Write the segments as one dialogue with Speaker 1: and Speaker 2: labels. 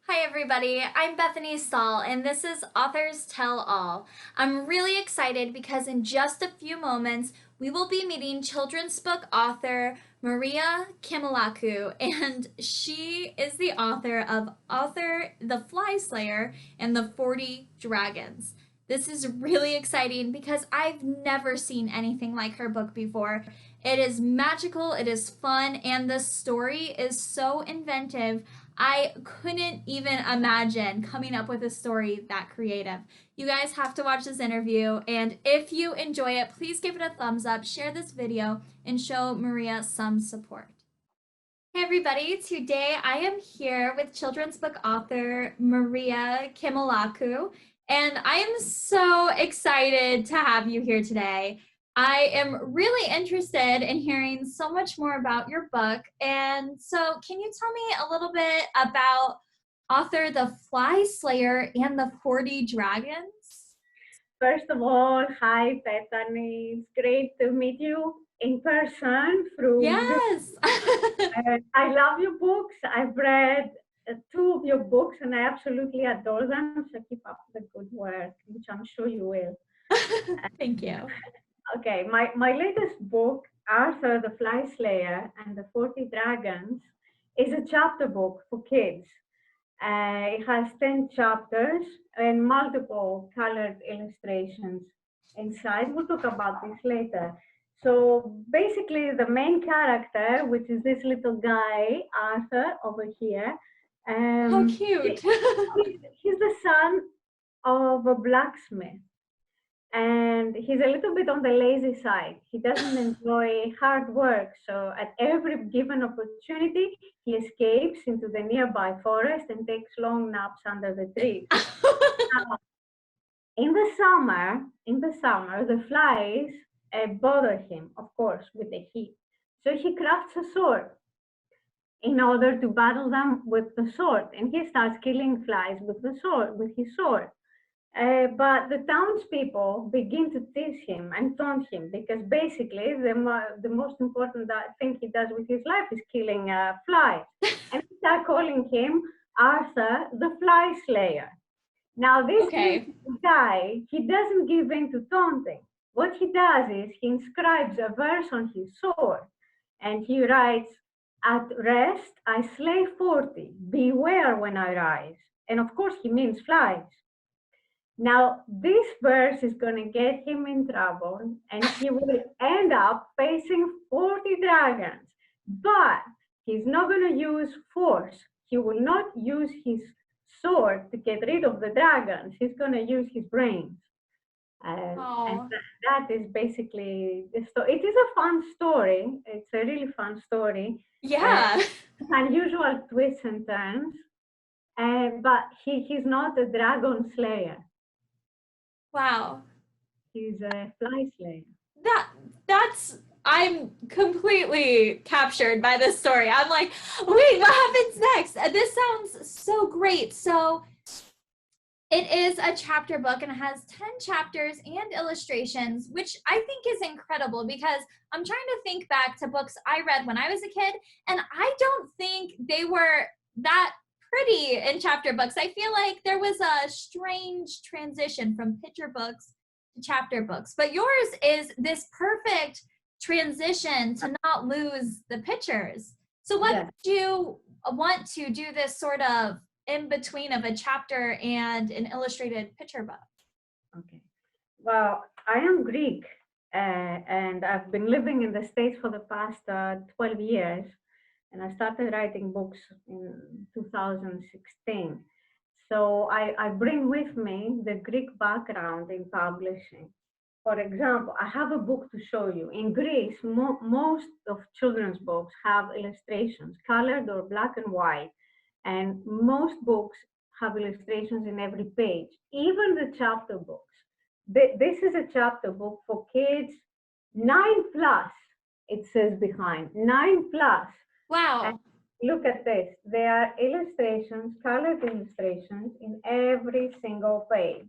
Speaker 1: Hi everybody, I'm Bethany Stahl and this is Authors Tell All. I'm really excited because in just a few moments we will be meeting children's book author Maria Kamoulakou, and she is the author of Author the Fly Slayer and the 40 Dragons. This is really exciting because I've never seen anything like her book before. It is magical, it is fun, and the story is so inventive. I couldn't even imagine coming up with a story that creative. You guys have to watch this interview, and if you enjoy it, please give it a thumbs up, share this video, and show Maria some support. Hey everybody, today I am here with children's book author Maria Kamoulakou, and I am so excited to have you here today. I am really interested in hearing so much more about your book, and so can you tell me a little bit about author The Fly Slayer and the 40 Dragons?
Speaker 2: First of all, hi Bethany. It's great to meet you in person through Zoom.
Speaker 1: Yes.
Speaker 2: I love your books. I've read two of your books and I absolutely adore them. So keep up the good work, which I'm sure you will.
Speaker 1: Thank you.
Speaker 2: Okay, my latest book, Arthur the Fly Slayer and the 40 Dragons, is a chapter book for kids. It has 10 chapters and multiple colored illustrations inside. We'll talk about this later. So basically, the main character, which is this little guy, Arthur, over here,
Speaker 1: How
Speaker 2: um,
Speaker 1: cute.
Speaker 2: he's the son of a blacksmith. And he's a little bit on the lazy side. He doesn't enjoy hard work. So at every given opportunity, he escapes into the nearby forest and takes long naps under the trees. Now, in the summer, the flies bother him, of course, with the heat. So he crafts a sword in order to battle them with the sword, and he starts killing flies with the sword, with his sword. But the townspeople begin to tease him and taunt him because basically the most important thing he does with his life is killing flies. And they start calling him Arthur the Fly Slayer. Now, this
Speaker 1: Okay.
Speaker 2: guy, he doesn't give in to taunting. What he does is he inscribes a verse on his sword and he writes, "At rest I slay 40, beware when I rise." And of course, he means flies. Now, this verse is going to get him in trouble, and he will end up facing 40 dragons. But he's not going to use force. He will not use his sword to get rid of the dragons. He's going to use his brains. And
Speaker 1: Oh,
Speaker 2: that is basically the story. It is a fun story. It's a really fun story.
Speaker 1: yeah.
Speaker 2: Unusual twists and turns. But he's not a dragon slayer.
Speaker 1: Wow.
Speaker 2: He's a fly slayer.
Speaker 1: That that's I'm completely captured by this story. I'm like, wait, what happens next? This sounds so great. So it is a chapter book and it has 10 chapters and illustrations, which I think is incredible because I'm trying to think back to books I read when I was a kid, and I don't think they were that pretty in chapter books. I feel like there was a strange transition from picture books to chapter books, but yours is this perfect transition to not lose the pictures. So, what
Speaker 2: Yes.
Speaker 1: made you want to do this sort of in between of a chapter and an illustrated picture book?
Speaker 2: Okay. Well, I am Greek, and I've been living in the States for the past 12 years, and I started writing books in 2016. So I bring with me the Greek background in publishing. For example, I have a book to show you. In Greece, most of children's books have illustrations, colored or black and white, and most books have illustrations in every page, even the chapter books. This is a chapter book for kids 9 plus, it says behind, 9 plus. And
Speaker 1: Wow.
Speaker 2: look at this. There are illustrations, colored illustrations in every single page.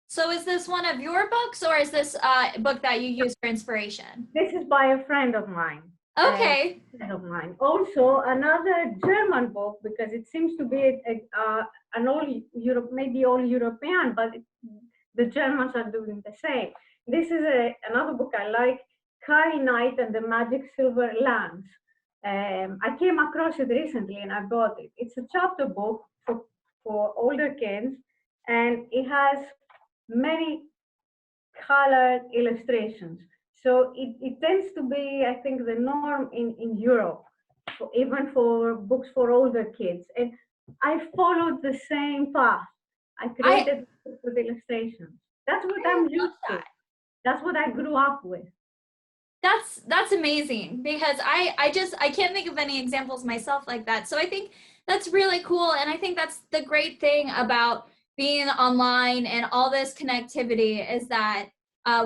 Speaker 1: So is this one of your books or is this a book that you use for inspiration?
Speaker 2: This is by a friend of mine.
Speaker 1: Okay.
Speaker 2: friend of mine. Also, another German book, because it seems to be an all Europe, maybe all European, but the Germans are doing the same. This is another book I like, Kai Knight and the Magic Silver Lance. I came across it recently and I bought it. It's a chapter book for older kids, and it has many colored illustrations. So it tends to be, I think, the norm in Europe, even for books for older kids. And I followed the same path. I
Speaker 1: I
Speaker 2: created books with illustrations. That's what
Speaker 1: I
Speaker 2: I'm
Speaker 1: love
Speaker 2: used to.
Speaker 1: that.
Speaker 2: That's what I grew up with.
Speaker 1: That's amazing because I can't think of any examples myself like that. So I think that's really cool, and I think that's the great thing about being online and all this connectivity is that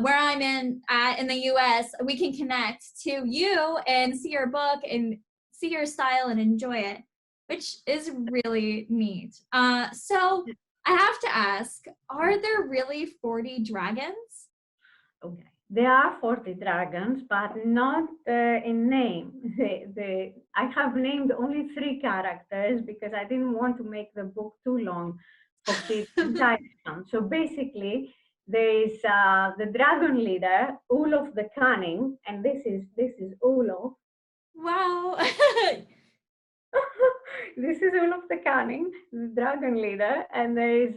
Speaker 1: where I'm in the U.S., we can connect to you and see your book and see your style and enjoy it, which is really neat. So I have to ask, are there really 40 dragons?
Speaker 2: Okay. There are 40 dragons, but not in name. I have named only three characters because I didn't want to make the book too long for kids to type down. So basically, there is the dragon leader, Olaf the Cunning, and this is Olaf.
Speaker 1: Wow.
Speaker 2: This is Olaf the Cunning, the dragon leader, and there is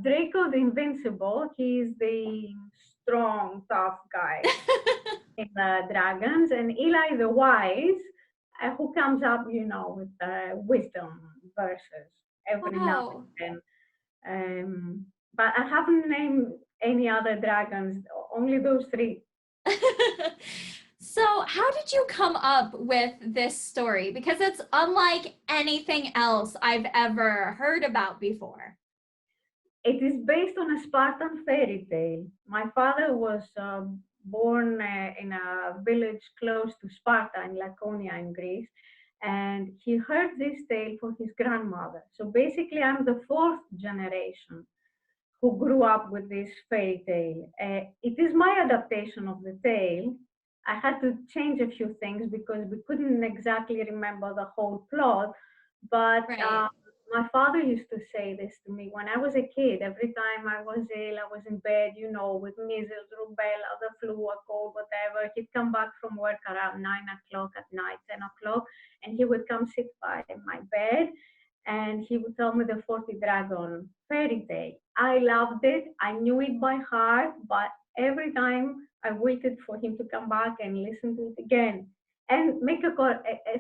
Speaker 2: Draco the Invincible. He's the strong, tough guy in the dragons, and Eli the Wise, who comes up, with wisdom verses every now
Speaker 1: Wow.
Speaker 2: and then. But I haven't named any other dragons, only those three.
Speaker 1: So, how did you come up with this story? Because it's unlike anything else I've ever heard about before.
Speaker 2: It is based on a Spartan fairy tale. My father was born in a village close to Sparta in Laconia in Greece, and he heard this tale from his grandmother. So basically, I'm the fourth generation who grew up with this fairy tale. It is my adaptation of the tale. I had to change a few things because we couldn't exactly remember the whole plot. But
Speaker 1: Right.
Speaker 2: my father used to say this to me when I was a kid. Every time I was ill, I was in bed, with measles, rubella, the flu, a cold, whatever. He'd come back from work around 9 o'clock at night, 10 o'clock, and he would come sit by my bed and he would tell me the 40 Dragon fairy tale. I loved it. I knew it by heart, but every time I waited for him to come back and listen to it again and make a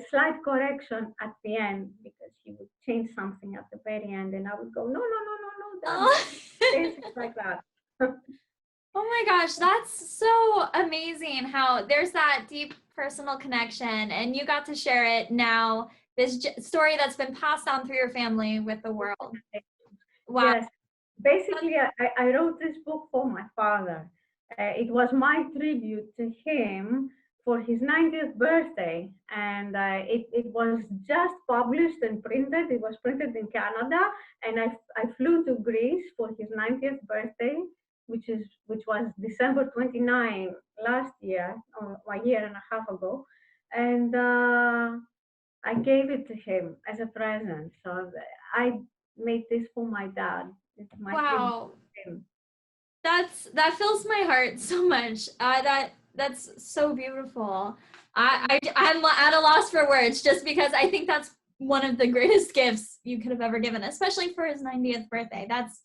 Speaker 2: slight correction at the end because he would change something at the very end and I would go, no, no, no, no, no, Dad,
Speaker 1: Oh.
Speaker 2: change it like that.
Speaker 1: Oh my gosh, that's so amazing how there's that deep personal connection and you got to share it now, this story that's been passed on through your family with the world. Wow.
Speaker 2: Yes, basically, I wrote this book for my father. It was my tribute to him for his 90th birthday, and it was just published and printed. It was printed in Canada, and I flew to Greece for his 90th birthday, which was December 29 last year, or a year and a half ago, and I gave it to him as a present. So I made this for my dad. It's my tribute
Speaker 1: Wow.
Speaker 2: to him.
Speaker 1: That fills my heart so much. That's so beautiful. I'm at a loss for words just because I think that's one of the greatest gifts you could have ever given, especially for his 90th birthday. That's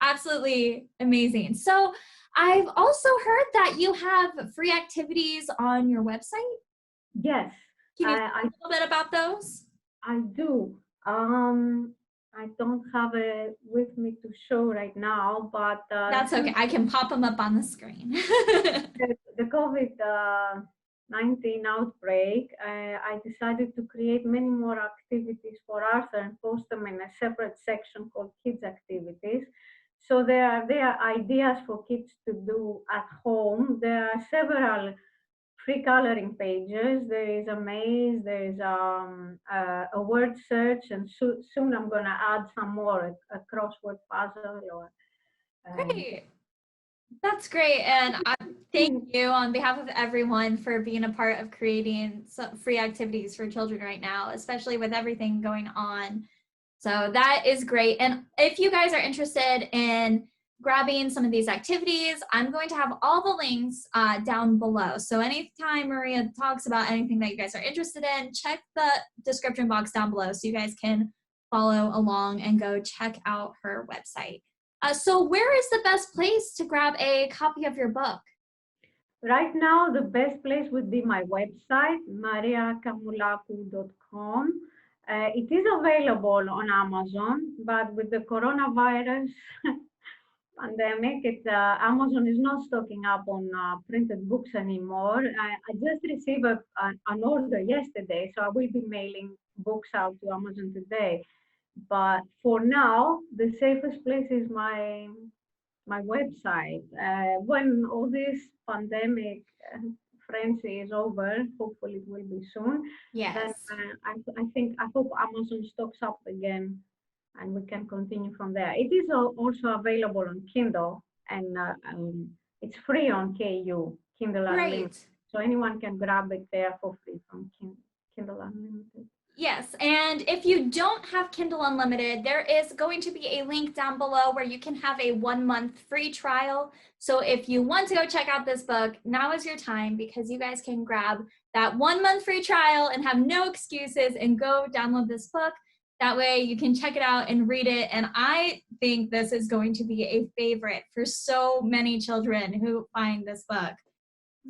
Speaker 1: absolutely amazing. So, I've also heard that you have free activities on your website.
Speaker 2: Yes,
Speaker 1: Can you
Speaker 2: I,
Speaker 1: talk a little bit about those?
Speaker 2: I do. I don't have it with me to show right now, but
Speaker 1: That's
Speaker 2: since
Speaker 1: okay. I can pop them up on the screen.
Speaker 2: the COVID 19 outbreak, I decided to create many more activities for Arthur and post them in a separate section called Kids Activities. So there are ideas for kids to do at home. There are several free coloring pages. There is a maze. There is a word search, and soon I'm going to add some more, a crossword puzzle or um,
Speaker 1: Great. That's great. And thank you on behalf of everyone for being a part of creating some free activities for children right now, especially with everything going on. So that is great. And if you guys are interested in grabbing some of these activities, I'm going to have all the links down below. So anytime Maria talks about anything that you guys are interested in, check the description box down below so you guys can follow along and go check out her website. So where is the best place to grab a copy of your book?
Speaker 2: Right now, the best place would be my website, mariakamoulakou.com. It is available on Amazon, but with the coronavirus pandemic, Amazon is not stocking up on printed books anymore. I just received an order yesterday, so I will be mailing books out to Amazon today. But for now, the safest place is my website. When all this pandemic frenzy is over, hopefully it will be soon, then
Speaker 1: Yes.
Speaker 2: I hope Amazon stocks up again and we can continue from there. It is also available on Kindle and it's free on KU, Kindle Unlimited.
Speaker 1: Great.
Speaker 2: So anyone can grab it there for free from Kindle Unlimited.
Speaker 1: Yes, and if you don't have Kindle Unlimited, there is going to be a link down below where you can have a 1 month free trial. So if you want to go check out this book, now is your time because you guys can grab that 1 month free trial and have no excuses and go download this book. That way you can check it out and read it. And I think this is going to be a favorite for so many children who find this book.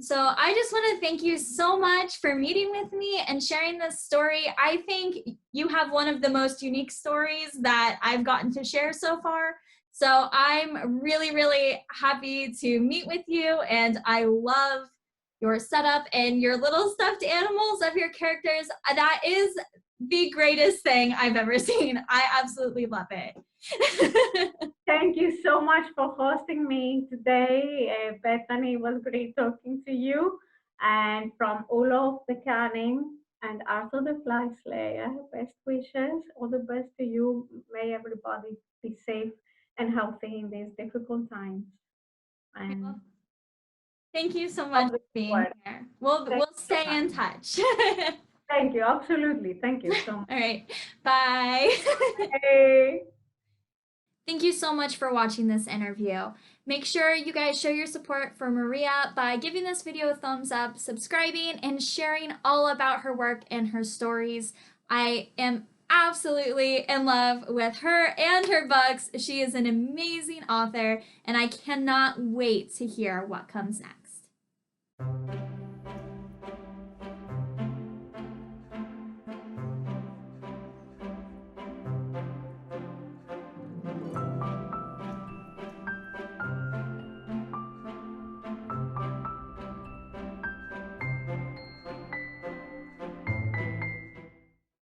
Speaker 1: So I just want to thank you so much for meeting with me and sharing this story. I think you have one of the most unique stories that I've gotten to share so far. So I'm really, really happy to meet with you, and I love your setup and your little stuffed animals of your characters. That is the greatest thing I've ever seen. I absolutely love it.
Speaker 2: Thank you so much for hosting me today. Bethany, it was great talking to you. And from Olaf the Canning and Arthur the Fly Slayer, best wishes. All the best to you. May everybody be safe and healthy in these difficult times. And
Speaker 1: Well, thank you so much
Speaker 2: love
Speaker 1: for
Speaker 2: the
Speaker 1: being
Speaker 2: word.
Speaker 1: here. We'll
Speaker 2: Thank
Speaker 1: we'll
Speaker 2: you so
Speaker 1: stay
Speaker 2: much.
Speaker 1: in touch.
Speaker 2: Thank you. Absolutely. Thank you so much.
Speaker 1: All right. Bye.
Speaker 2: Hey.
Speaker 1: Thank you so much for watching this interview. Make sure you guys show your support for Maria by giving this video a thumbs up, subscribing, and sharing all about her work and her stories. I am absolutely in love with her and her books. She is an amazing author, and I cannot wait to hear what comes next.